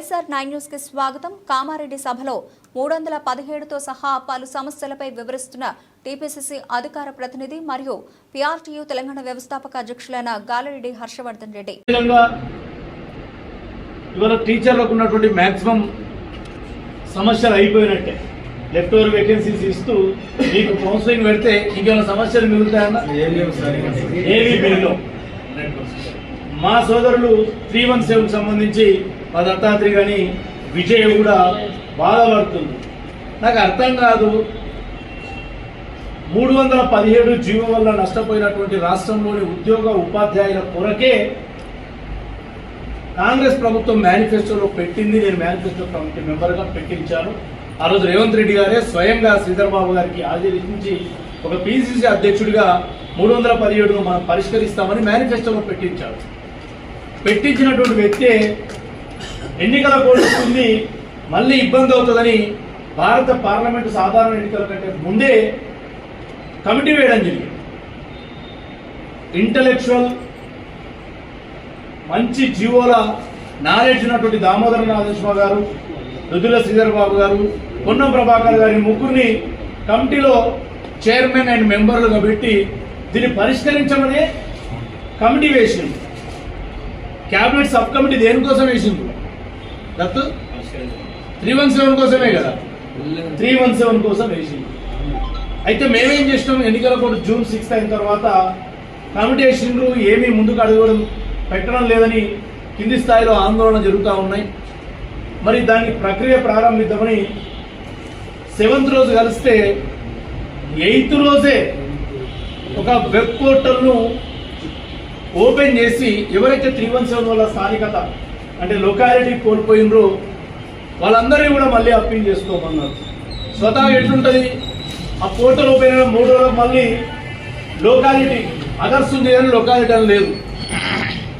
YSR 9 news కి స్వాగతం. కామారెడ్డి సభలో 317తో సహా పలు సమస్యలపై వివరిస్తున్న టీపీసీసీ అధికార ప్రతినిధి మరియు పీఆర్టీయూ తెలంగాణ వ్యవస్థాపక అధ్యక్షులైన గాలిరెడ్డి హర్షవర్ధన్ రెడ్డి. ఇవాళ టీచర్లకు ఉన్నటువంటి మాక్సిమం సమస్యలు అయిపోయినట్టే. లెఫ్ట్ ఓవర్ వేకెన్సీస్ ఇస్తూ మీకు కౌన్సిలింగ్ పెడితే ఇంకేమైనా సమస్యలు మిగులుతాయన్నా? ఏవి బిల్లు మా సోదరులు 317 సంబంధించి మా దత్తాత్రి కానీ విజయ్ కూడా బాధపడుతుంది. నాకు అర్థం కాదు, 317 జీవో వల్ల నష్టపోయినటువంటి రాష్ట్రంలోని ఉద్యోగ ఉపాధ్యాయుల కొరకే కాంగ్రెస్ ప్రభుత్వం మేనిఫెస్టోలో పెట్టింది. నేను మేనిఫెస్టో కమిటీ మెంబర్గా పెట్టించాను. ఆ రోజు రేవంత్ రెడ్డి గారే స్వయంగా శ్రీధర్ బాబు గారికి ఆదేశించి ఒక పీసీసీ అధ్యక్షుడిగా 317ను మనం పరిష్కరిస్తామని మేనిఫెస్టోలో పెట్టించారు. పెట్టించినటువంటి వ్యక్తే ఎన్నికల కోడ్ వస్తుంది, మళ్ళీ ఇబ్బంది అవుతుందని భారత పార్లమెంటు సాధారణ ఎన్నికల కంటే ముందే కమిటీ వేయడం జరిగింది. ఇంటలెక్చువల్ మంచి జీవోల నాలెడ్జ్ ఉన్నటువంటి దామోదర నాగేశ్వర గారు, రుదుల శ్రీధర్ బాబు గారు, పొన్నం ప్రభాకర్ గారి ముగ్గురిని కమిటీలో చైర్మన్ అండ్ మెంబర్లుగా పెట్టి దీన్ని పరిష్కరించమనే కమిటీ వేసింది. క్యాబినెట్ సబ్ కమిటీ దేనికోసం వేసింది? దత్తు 317 కోసమే కదా, 317 కోసం వేసింది. అయితే మేమేం చేసినాం, ఎన్నికల కోడ్ జూన్ 6 అయిన తర్వాత కమిటీ వేసిండ్రు, ఏమీ ముందుకు అడగడం పెట్టడం లేదని కింది స్థాయిలో ఆందోళన జరుగుతూ ఉన్నాయి. మరి దాని ప్రక్రియ ప్రారంభిద్దామని 7th రోజు కలిస్తే 8th రోజే ఒక వెబ్ పోర్టల్ను ఓపెన్ చేసి ఎవరైతే 317 వల్ల స్థానికత అంటే లొకాలిటీ కోల్పోయినరో వాళ్ళందరినీ కూడా మళ్ళీ అప్పీల్ చేసుకోమన్నారు. స్వతహాగా ఎట్లుంటుంది, ఆ పోర్టల్ ఓపెన్ అయిన 3 రోజులకు మళ్ళీ లొకాలిటీ అదర్స్ ఉంది కానీ లొకాలిటీ అని లేదు.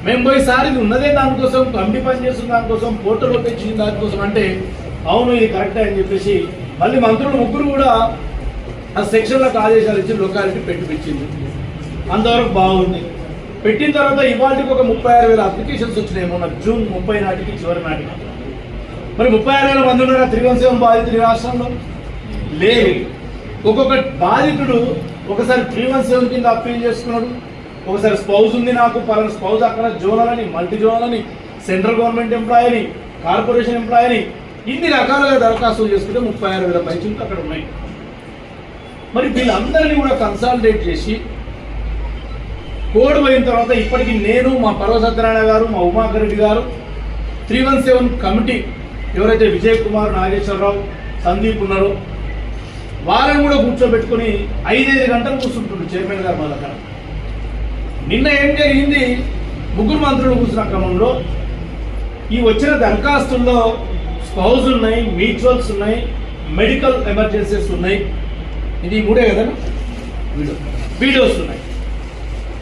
మేము పోయిసారి ఇది ఉన్నదే దానికోసం, కమిటీ పని చేస్తున్న దానికోసం, పోర్టల్ ఓపెన్ చేసిన దానికోసం అంటే అవును ఇది కరెక్టే అని చెప్పేసి మళ్ళీ మంత్రులు ముగ్గురు కూడా ఆ సెక్షన్లకు ఆదేశాలు ఇచ్చి లొకాలిటీ పెట్టిపించింది. అంతవరకు బాగుంది. పెట్టిన తర్వాత ఇవాళకి ఒక 36,000 అప్లికేషన్స్ వచ్చినాయి మొన్న జూన్ 30 నాటికి, చివరి నాటికి. మరి 36,000 మంది ఉన్నారా 317 బాధితులు ఈ రాష్ట్రంలో? లేదు. ఒక్కొక్క బాధితుడు ఒకసారి 317 కింద అప్పీల్ చేసుకున్నాడు, ఒకసారి స్పౌజ్ ఉంది నాకు, పలానా స్పౌజ్ అక్కడ జోనల్ అని, మల్టీ జోనల్ అని, సెంట్రల్ గవర్నమెంట్ ఎంప్లాయ్ అని, కార్పొరేషన్ ఎంప్లాయ్ అని, ఇన్ని రకాలుగా దరఖాస్తులు చేసుకుంటే 36,000 పైచులు అక్కడ ఉన్నాయి. మరి వీళ్ళందరినీ కూడా కన్సాలిడేట్ చేసి కోడ్ పోయిన తర్వాత ఇప్పటికీ నేను, మా పర్వ సత్యనారాయణ గారు, మా ఉమాకర్ రెడ్డి గారు, 317 కమిటీ ఎవరైతే విజయ్ కుమార్, నాగేశ్వరరావు, సందీప్ ఉన్నారో వాళ్ళని కూడా కూర్చోబెట్టుకుని 5 గంటలు కూర్చుంటుండ్రు చైర్మన్ గారు మా దగ్గర. నిన్న ఏం జరిగింది, ముగ్గురు మంత్రులు కూర్చున్న క్రమంలో ఈ వచ్చిన దరఖాస్తుల్లో స్పౌజ్ ఉన్నాయి, మ్యూచువల్స్ ఉన్నాయి, మెడికల్ ఎమర్జెన్సీస్ ఉన్నాయి, ఇది 3 కదా, వీడియోస్ ఉన్నాయి.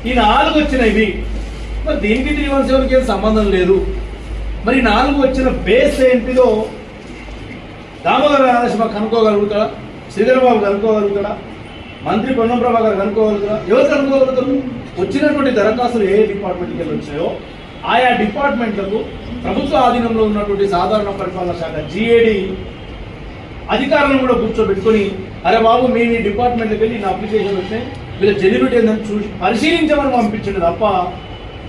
ఈ 4 వచ్చినవి. మరి దీనికి 317కి ఏం సంబంధం లేదు. మరి 4 వచ్చిన బేస్ ఏంటిదో దామోదర నాగేశ్వర కనుక్కోగలుగుతాడా? శ్రీధర్ బాబు కనుక్కోగలుగుతాడా? మంత్రి పొన్నం ప్రభాకర్ కనుక్కోగలుగుతాడా? ఎవరు కనుక్కోగలుగుతారు? వచ్చినటువంటి దరఖాస్తులు ఏ డిపార్ట్మెంట్కి వెళ్ళి వచ్చాయో ఆయా డిపార్ట్మెంట్లకు ప్రభుత్వ ఆధీనంలో ఉన్నటువంటి సాధారణ పరిపాలన శాఖ GAD అధికారులను కూడా కూర్చోబెట్టుకొని, అరే బాబు మీ డిపార్ట్మెంట్కి వెళ్ళి నా అప్లికేషన్ వచ్చినాయి, వీళ్ళ జెన్యూనిటీ ఏందని చూసి పరిశీలించమని పంపించండి తప్ప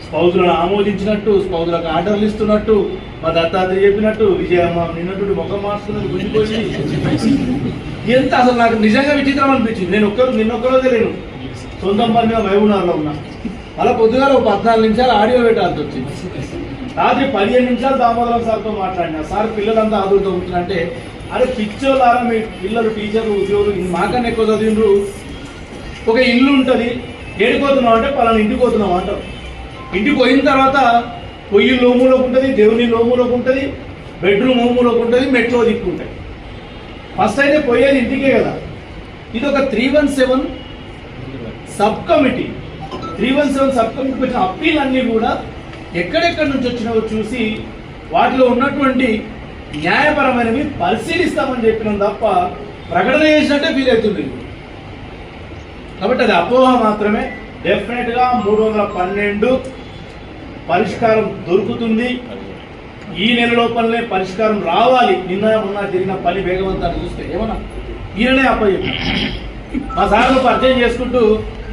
స్పౌజులను ఆమోదించినట్టు, స్పౌజులకు ఆర్డర్లు ఇస్తున్నట్టు, మా దత్తాత్రి చెప్పినట్టు, విజయమ్మ నిన్నట్టు ముఖం మార్చుకున్నది గుంజిపోయింది. ఎంత అసలు నాకు నిజంగా విచిత్రం అనిపించింది. నేను నిన్నొక్కరోజే నేను సొంతం పని మీద మహబూబ్నగర్లో ఉన్నా. అలా పొద్దుగాల 14 నిమిషాలు ఆడియో పెట్టాల్సి వచ్చింది. రాత్రి 15 నిమిషాలు దామోదరం సార్తో మాట్లాడినా. సార్ పిల్లలంతా ఆదురుతో కూర్చుంటే, అరే పిచ్చోళ్ళారా మీ పిల్లలు, టీచర్లు, ఉద్యోగులు మాకన్నా ఎక్కువ చదివిండ్రు. ఒక ఇల్లు ఉంటుంది, ఏడిపోతున్నావు అంటే పలానా ఇంటికి పోతున్నావు అంటారు. ఇంటికి పోయిన తర్వాత పొయ్యి లోములోకి ఉంటుంది, దేవుని లోములోకి ఉంటుంది, బెడ్రూమ్ హోములోకి ఉంటుంది, మెట్లో దిక్కుంటాయి. ఫస్ట్ అయితే పోయేది ఇంటికే కదా. ఇది ఒక 317 సబ్ కమిటీ. 317 సబ్ కమిటీకి వచ్చిన అప్పీల్ అన్నీ కూడా ఎక్కడెక్కడి నుంచి వచ్చినావో చూసి వాటిలో ఉన్నటువంటి న్యాయపరమైనవి పరిశీలిస్తామని చెప్పినాం తప్ప ప్రకటన చేసినట్టే ఫీల్ అవుతుంది. కాబట్టి అది అపోహ మాత్రమే. డెఫినెట్గా 312 పరిష్కారం దొరుకుతుంది. ఈ నెల లోపలనే పరిష్కారం రావాలి. నిన్న మొన్న జరిగిన పని వేగవంతాన్ని చూస్తే ఏమన్నా ఈయననే అప్పచెప్పి మా సార్లు పరిచయం చేసుకుంటూ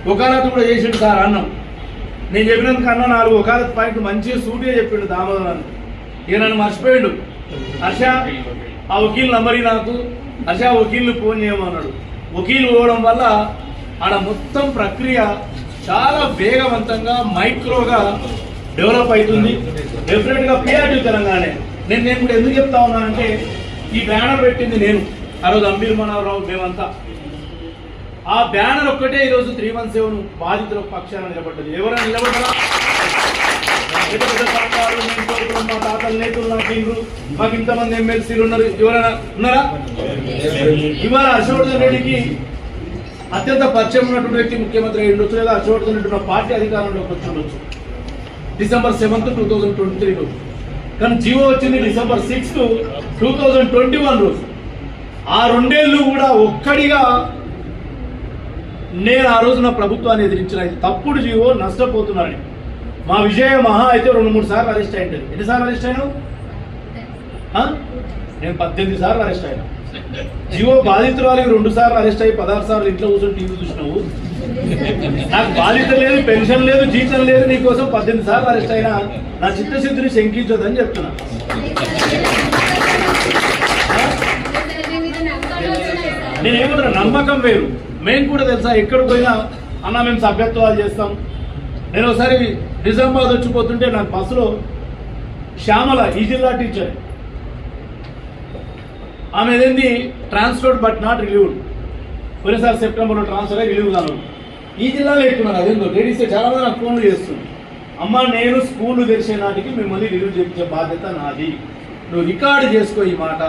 వకాలత్ కూడా చేసిండు సార్ అన్నం. నేను చెప్పినందుకన్నా 4 వకాలత్ పాయింట్ మంచిగా సూటిగా చెప్పిండు దామోదర్ అన్న. ఇక నన్ను మర్చిపోయిండు. హర్ష ఆ వకీల్ నంబరి నాకు, హర్ష వకీల్ని ఫోన్ చేయమన్నాడు. వకీల్ పోవడం వల్ల ఆడ మొత్తం ప్రక్రియ చాలా వేగవంతంగా మైక్రోగా డెవలప్ అవుతుంది. డెఫినెట్ గా పిఆర్టీ తెలంగాణ. నేను కూడా ఎందుకు చెప్తా ఉన్నానంటే ఈ బ్యానర్ పెట్టింది నేను, ఆ రోజు అంబీర్ మనోహరరావు మేమంతా. ఆ బ్యానర్ ఒక్కటే ఈరోజు 317 బాధితుల పక్షాన నిలబడ్డది. ఎవరైనా నిలబడ్డారా? మా తాతల నేతలు నాకు మాకు ఇంతమంది ఎమ్మెల్సీలు ఉన్నారు, ఎవరైనా ఉన్నారా? ఇవాళ హర్షవర్ధన్ రెడ్డికి అత్యంత పరిచయం ఉన్నటువంటి వ్యక్తి ముఖ్యమంత్రి అయి ఉండొచ్చు, లేదా హర్షవర్ధన్ రెడ్డి ఉన్న పార్టీ అధికారంలోకి వచ్చి ఉండొచ్చు December 7th, 2023 కానీ జీవో వచ్చింది December 6th, 2021 రోజు. ఆ 2 ఏళ్ళు కూడా ఒక్కడిగా నేను ఆ రోజు నా ప్రభుత్వాన్ని ఎదిరించిన తప్పుడు జీవో నష్టపోతున్నానని. మా విజయ మహా అయితే 2-3 సార్లు అరెస్ట్ అయ్యింది. ఎన్నిసార్లు అరెస్ట్ అయినావు? నేను 18 సార్లు అరెస్ట్ అయినా. జీవో బాధితురాలికి 2 సార్లు అరెస్ట్ అయ్యి 16 సార్లు ఇంట్లో కూర్చొని టీవీ చూసినావు. నాకు బాధ్యత లేదు, పెన్షన్ లేదు, జీతం లేదు, నీకోసం 18 సార్లు అరెస్ట్ అయినా నా చిత్తశుద్ధిని శంకించొద్దని చెప్తున్నా. నేనేమంటున్నా, నమ్మకం వేరు. మేము కూడా తెలుసా ఎక్కడ పోయినా అన్న మేము సభ్యత్వాలు చేస్తాం. నేను ఒకసారి నిజామాబాద్ వచ్చిపోతుంటే నాకు బస్సులో శ్యామల ఈ జిల్లా టీచర్, ఆమె ఏదేంది ట్రాన్స్ఫర్డ్ బట్ నాట్ రిలీవ్డ్. పోయినసారి సెప్టెంబర్లో ట్రాన్స్ఫర్ అయ్యి రిలీవ్ కాను. ఈ జిల్లాలో ఎక్కున్నారు. అదేందో లేడీస్ చాలా మంది నాకు ఫోన్లు చేస్తుంది. అమ్మ నేను స్కూల్ తెరిచే నాటికి మిమ్మల్ని రిలీవ్ చేయించే బాధ్యత నాది, నువ్వు రికార్డు చేసుకో ఈ మాట.